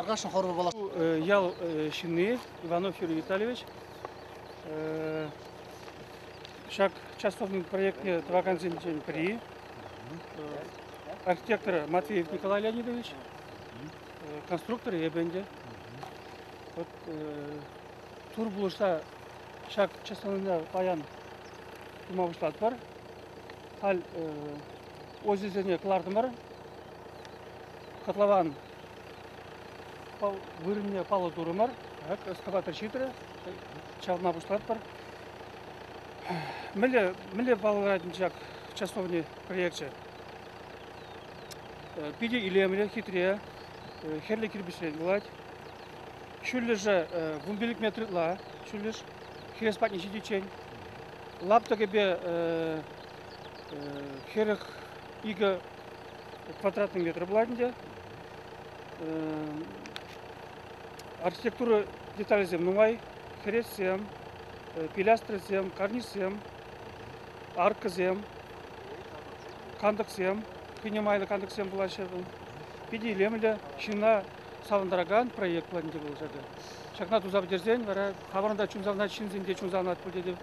Таргашин хорбы бала. Ял Шинны, Иванов Юрий Витальевич. Шаг частовный проектне Тваганзин при. Архитектор Матвеев Николай Леонидович. Конструктор Ебенде. Вот тур булышта шаг частовный паян тумавышлат бар. Хал озизене кларды бар. Котлован вырынне палы туры бар. Эскаватор читры. Чална бушлат бар. Миле балырадын жак частовный проектче. Пиди илемле хитрее. Херле кирбишлен булат. Шүлле же вумбелик метрла. Шүлле хереспатни жидичен. Лаптаге бе херек ига квадратный метр буладынде. Архитектура детализем нумай, хересем, пилястресем, карнисем, аркызем, кандыксем, кынемайлы кандыксем булашебын. Пиди илемле шина салындыраган проект планінде бұл жады. Шақна тузап дерзен, вара хабарында чунзавнат шинзинде чунзавнат пульдеді.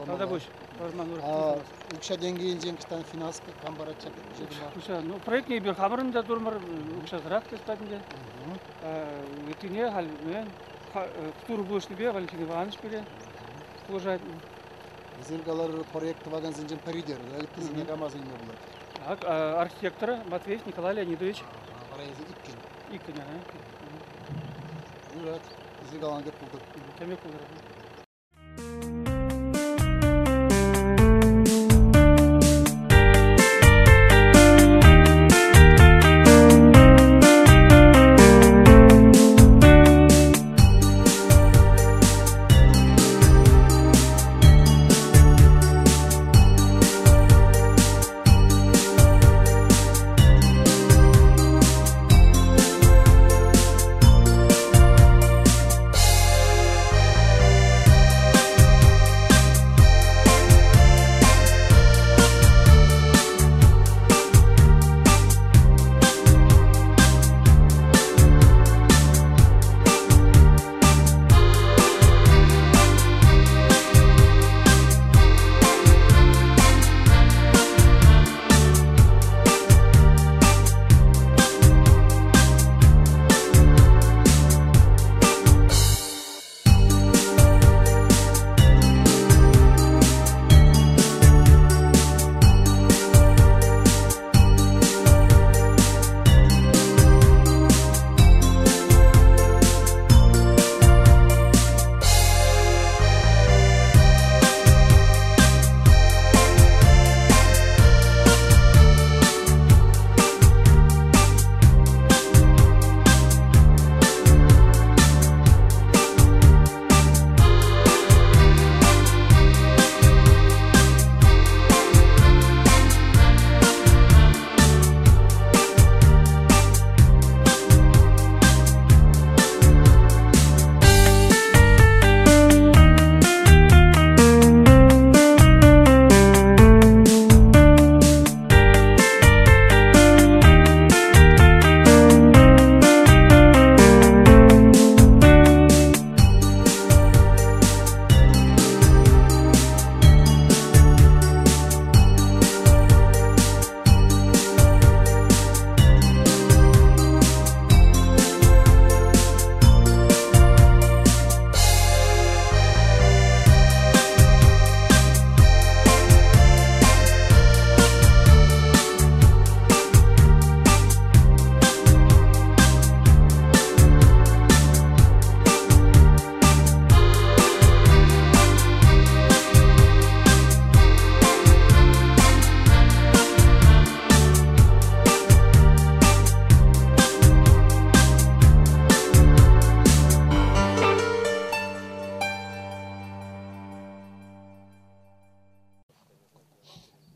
Талда бош. Укша денгейін женкіштан финанска камбара жеді ма? Проектне бір хабарында дұрмыр укша зырақ тестадынде. Өтіне хал мен ктуру бұлышны бе, Валентин Иванович бере. Положайтын. Зергалар проекты Тваганзин паридер, әліпкізіне камазын не болады? Архитектор Матвеев Николай Леонидович. Парайызы иккен. Иккен, Юрат, зергалан кеп бұлды. Кәмек бұлды.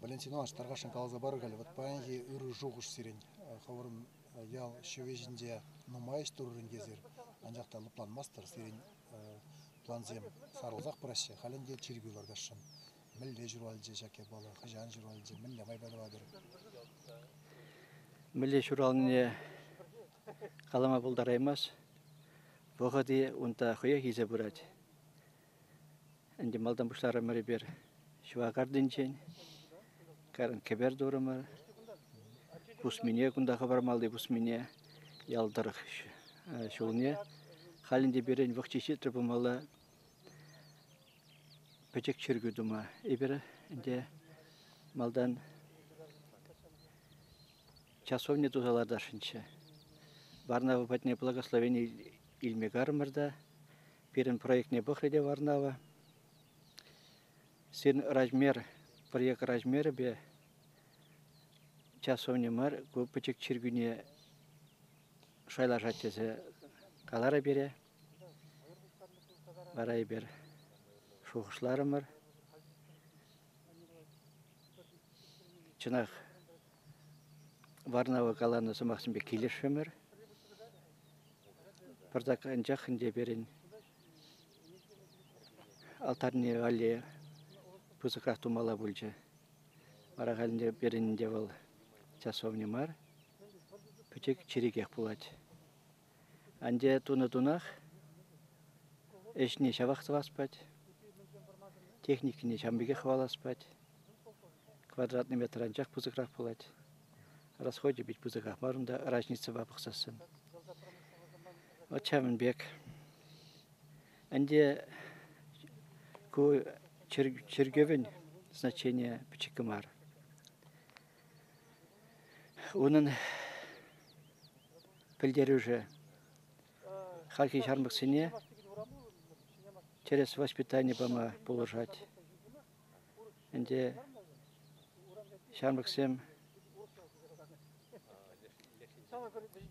Валентин Иванович Таргашин қалаза барғали. Вот паянги үрі жоғыш сирен. Хаварым ял шевежінде нумайш тұрырын кезер. Анжақта лыпланмастыр сирен планзем сарылзақ праще. Халенде чиргулар гашын. Мілле жүралже жаке бала, хыжан жүралже, мілле майбадывадыр. Мілле жүралыне Қалама болдараймас. Бұғады ұнта қоя хизе бұрады. Әнде малдан бұшлары мәрі бер шуағардың жен. Карын кебер дұрымыр. Бұсмине күнда қабар малды бұсмине ялдырық шуылне. Халінде берен вақчеші тұрбымалы пөчек чергүдіма. Ебері әнде малдан часовне тузалардашыншы. Варнава патне благословение Ильме Гармарда. Перен проектне бұқреде Варнава. Сен размер, проект размері бе часовне мар, көпічек чергүне шайла жатчасы қалара бере. Барай бер шоғышлары мар. Чынақ Варнава қаланы сымақсын бе келеші мар. Бірдақ жақында берін алтарны ғали пұзықрақ тумала бүлжі. Бара ғалінде берінінде бол часовне мар. Пөтек черегек болады. Анде туны-тунақ әшіне шабақты баспады. Техникіне шамбеге хваласпады. Квадратный метр анжақ пұзықрақ болады. Расходе бить пұзықақ барында разница бапықсасын. Вот чамын бек. Анде чергевен значение пчекомар. Onun пілдері уже халки шармықсыне через воспитание бама положать. Анде шармықсем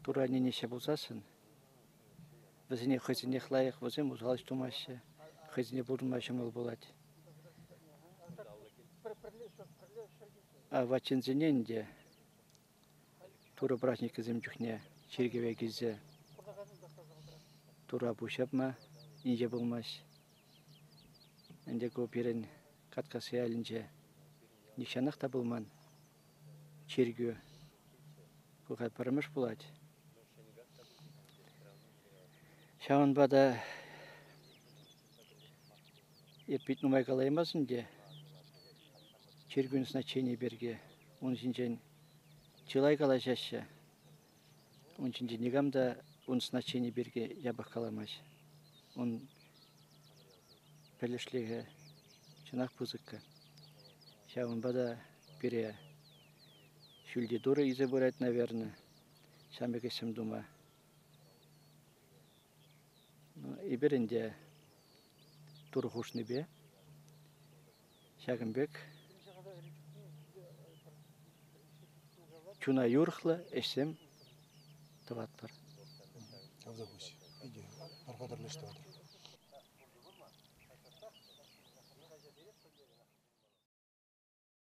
тура не неше болсасын. Бізіне қызіне қылайық болсам, ұзалыш тумашы, қызіне бұлдымашы мол болады. А вачынзінен де тура праздникізімдюхне чергеве кезі тура бұшап ма, инже болмаш. Әнде көперін қатқасы әлінже нишанақ та болман чергеу көғат парамыш болады. Шауын бада еппет нумай қалаймасын де чергеуін значение берге. Он жинжен чылай қалашашы. Он жинжен негамда он значение берге ябақ қаламаш. Он пәлішлігі чынақ пұзыққа. Шауын бада бере шүлде дұры изі бұрайт, наверное. Шамбек есім дума. Иберінде турхушны бе. Шагымбек. Чуна юрхлы эшсем таваттар. Автобус. Иди, арқадырлы ішті отыр.